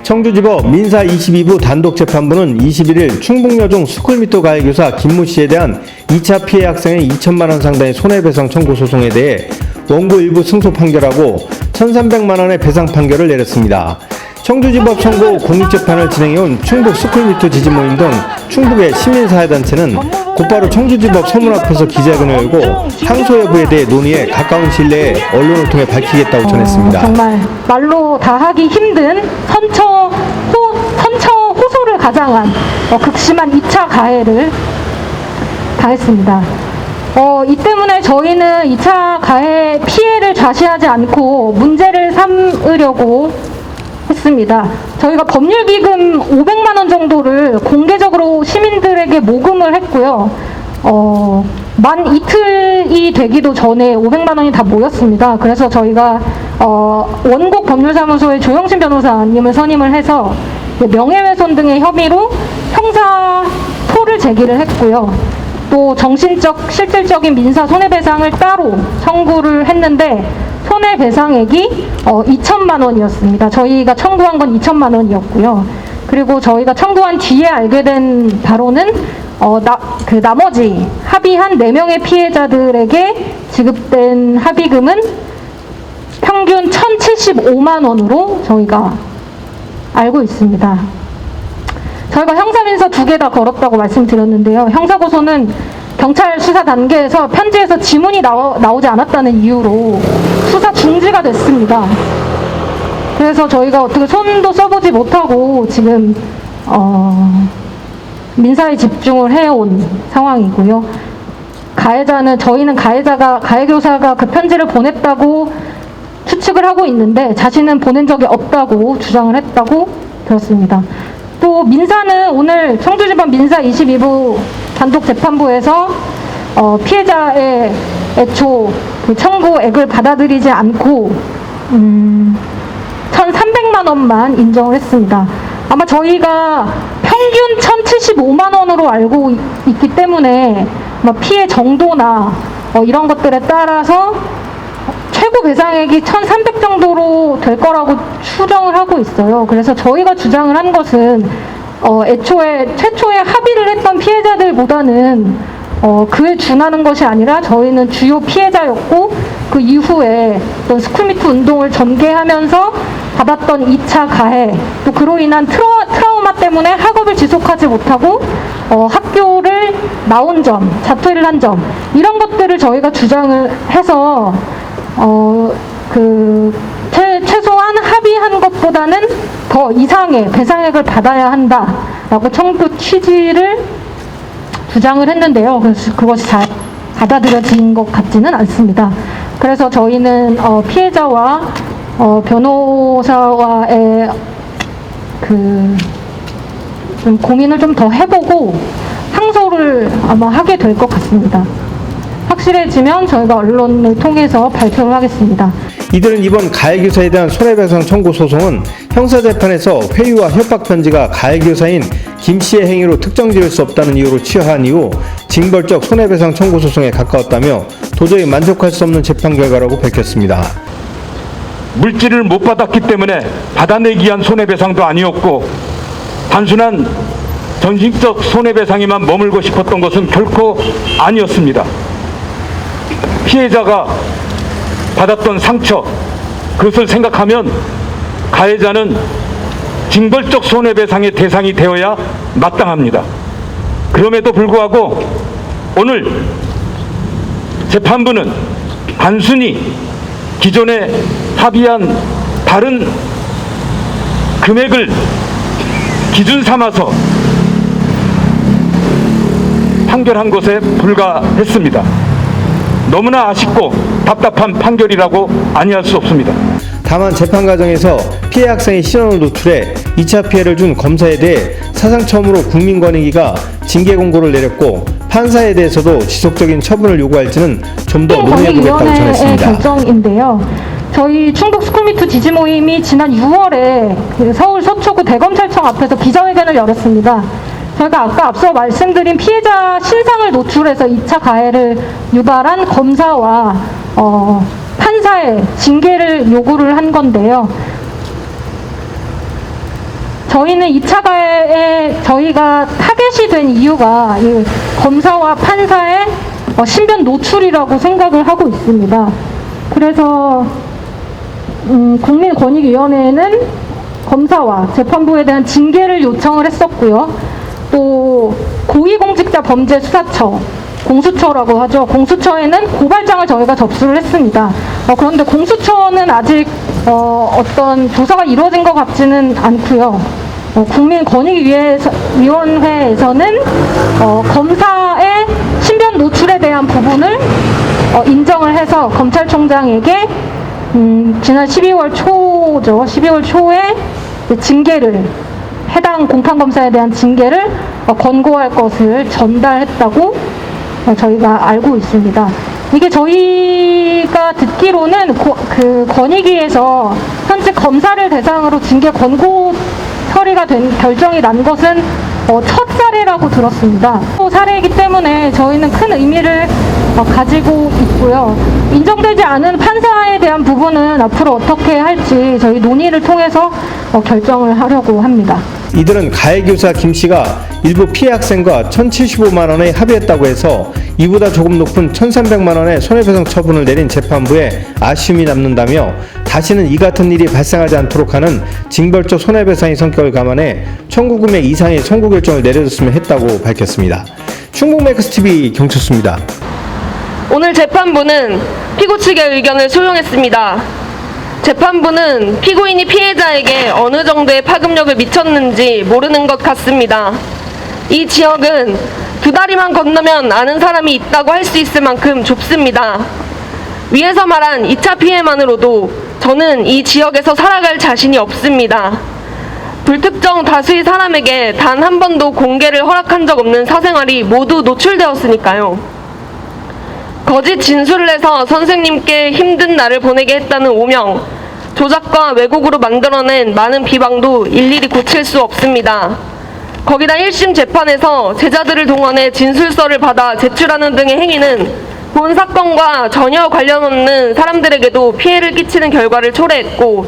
청주지법 민사 22부 단독재판부는 21일 충북여중 스쿨미터 가해교사 김모 씨에 대한 2차 피해 학생의 2천만 원 상당의 손해배상 청구 소송에 대해 원고 일부 승소 판결하고 1,300만 원의 배상 판결을 내렸습니다. 청주지법 선고 공익재판을 진행해온 충북 스쿨미터 지지모임 등 충북의 시민사회단체는 곧바로 청주지법 서문 앞에서 기자회견을 열고 항소 여부에 대해 논의해 가까운 시일 내에 언론을 통해 밝히겠다고 전했습니다. 정말 말로 다 하기 힘든 선처 호소를 가장한 극심한 2차 가해를 당했습니다. 이 때문에 저희는 2차 가해 피해를 좌시하지 않고 문제를 삼으려고 했습니다. 저희가 법률기금 500만 원 정도를 공개적으로 시민들에게 모금을 했고요. 만 이틀이 되기도 전에 500만 원이 다 모였습니다. 그래서 저희가 원곡 법률사무소의 조영신 변호사님을 선임을 해서 명예훼손 등의 혐의로 형사소를 제기를 했고요. 또 정신적, 실질적인 민사 손해배상을 따로 청구를 했는데 손해배상액이 2천만 원이었습니다. 저희가 청구한 건 2천만 원이었고요. 그리고 저희가 청구한 뒤에 알게 된 바로는 나머지 합의한 4명의 피해자들에게 지급된 합의금은 평균 1,075만 원으로 저희가 알고 있습니다. 저희가 형사민사 2개 다 걸었다고 말씀드렸는데요. 형사고소는 경찰 수사 단계에서 편지에서 지문이 나오지 않았다는 이유로 수사 중지가 됐습니다. 그래서 저희가 어떻게 손도 써보지 못하고 지금 민사에 집중을 해온 상황이고요. 저희는 가해교사가 그 편지를 보냈다고 추측을 하고 있는데 자신은 보낸 적이 없다고 주장을 했다고 들었습니다. 또 민사는 오늘 청주지법 민사 22부 단독재판부에서 피해자의 애초 그 청구액을 받아들이지 않고 1,300만 원만 인정을 했습니다. 아마 저희가 평균 1,075만 원으로 알고 있기 때문에 피해 정도나 이런 것들에 따라서 최고 배상액이 1,300 정도로 될 거라고 추정을 하고 있어요. 그래서 저희가 주장을 한 것은 최초에 합의를 했던 피해자들보다는 그에 준하는 것이 아니라 저희는 주요 피해자였고 그 이후에 어떤 스쿨미터 운동을 전개하면서 받았던 2차 가해 또 그로 인한 트라우마 때문에 학업을 지속하지 못하고 학교를 나온 점, 자퇴를 한 점 이런 것들을 저희가 주장을 해서 최소한 합의한 것보다는 더 이상의 배상액을 받아야 한다라고 청구 취지를 주장을 했는데요. 그래서 그것이 잘 받아들여진 것 같지는 않습니다. 그래서 저희는 피해자와 변호사와의 좀 고민을 좀 더 해보고 항소를 아마 하게 될 것 같습니다. 확실해지면 저희가 언론을 통해서 발표를 하겠습니다. 이들은 이번 가해교사에 대한 손해배상 청구 소송은 형사재판에서 회유와 협박 편지가 가해교사인 김 씨의 행위로 특정 지을 수 없다는 이유로 취하한 이후 징벌적 손해배상 청구 소송에 가까웠다며 도저히 만족할 수 없는 재판 결과라고 밝혔습니다. 물질을 못 받았기 때문에 받아내기 위한 손해배상도 아니었고 단순한 정신적 손해배상에만 머물고 싶었던 것은 결코 아니었습니다. 피해자가 받았던 상처, 그것을 생각하면 가해자는 징벌적 손해배상의 대상이 되어야 마땅합니다. 그럼에도 불구하고 오늘 재판부는 단순히 기존에 합의한 다른 금액을 기준 삼아서 판결한 것에 불과했습니다. 너무나 아쉽고 답답한 판결이라고 아니할 수 없습니다. 다만 재판 과정에서 피해 학생의 신원을 노출해 2차 피해를 준 검사에 대해 사상 처음으로 국민권익위가 징계 공고를 내렸고 판사에 대해서도 지속적인 처분을 요구할지는 좀 더 논의해보겠다고 전했습니다. 결정인데요. 저희 충북 스쿨미터 지지모임이 지난 6월에 서울 서초구 대검찰청 앞에서 기자회견을 열었습니다. 저희가 아까 앞서 말씀드린 피해자 신상을 노출해서 2차 가해를 유발한 검사와 판사의 징계를 요구를 한 건데요. 저희는 2차 가해에 저희가 타겟이 된 이유가 이 검사와 판사의 신변 노출이라고 생각을 하고 있습니다. 그래서 국민권익위원회에는 검사와 재판부에 대한 징계를 요청을 했었고요. 또 고위공직자 범죄수사처, 공수처라고 하죠. 공수처에는 고발장을 저희가 접수를 했습니다. 그런데 공수처는 아직 어떤 조사가 이루어진 것 같지는 않고요. 국민권익위원회에서는 검사의 신변 노출에 대한 부분을 인정을 해서 검찰총장에게 지난 12월 초죠. 12월 초에 징계를 해당 공판검사에 대한 징계를 권고할 것을 전달했다고 저희가 알고 있습니다. 이게 저희가 듣기로는 그 권익위에서 현재 검사를 대상으로 징계 권고 처리가 결정이 난 것은 첫 사례라고 들었습니다. 또 사례이기 때문에 저희는 큰 의미를 가지고 있고요. 인정되지 않은 판사에 대한 부분은 앞으로 어떻게 할지 저희 논의를 통해서 결정을 하려고 합니다. 이들은 가해교사 김 씨가 일부 피해 학생과 1,075만 원에 합의했다고 해서 이보다 조금 높은 1,300만 원의 손해배상 처분을 내린 재판부에 아쉬움이 남는다며 다시는 이 같은 일이 발생하지 않도록 하는 징벌적 손해배상의 성격을 감안해 청구 금액 이상의 선고 결정을 내려줬으면 했다고 밝혔습니다. 충북맥스TV 경철수입니다. 오늘 재판부는 피고 측의 의견을 수용했습니다. 재판부는 피고인이 피해자에게 어느 정도의 파급력을 미쳤는지 모르는 것 같습니다. 이 지역은 두 다리만 건너면 아는 사람이 있다고 할 수 있을 만큼 좁습니다. 위에서 말한 2차 피해만으로도 저는 이 지역에서 살아갈 자신이 없습니다. 불특정 다수의 사람에게 단 한 번도 공개를 허락한 적 없는 사생활이 모두 노출되었으니까요. 거짓 진술을 해서 선생님께 힘든 날을 보내게 했다는 오명, 조작과 왜곡으로 만들어낸 많은 비방도 일일이 고칠 수 없습니다. 거기다 1심 재판에서 제자들을 동원해 진술서를 받아 제출하는 등의 행위는 본 사건과 전혀 관련 없는 사람들에게도 피해를 끼치는 결과를 초래했고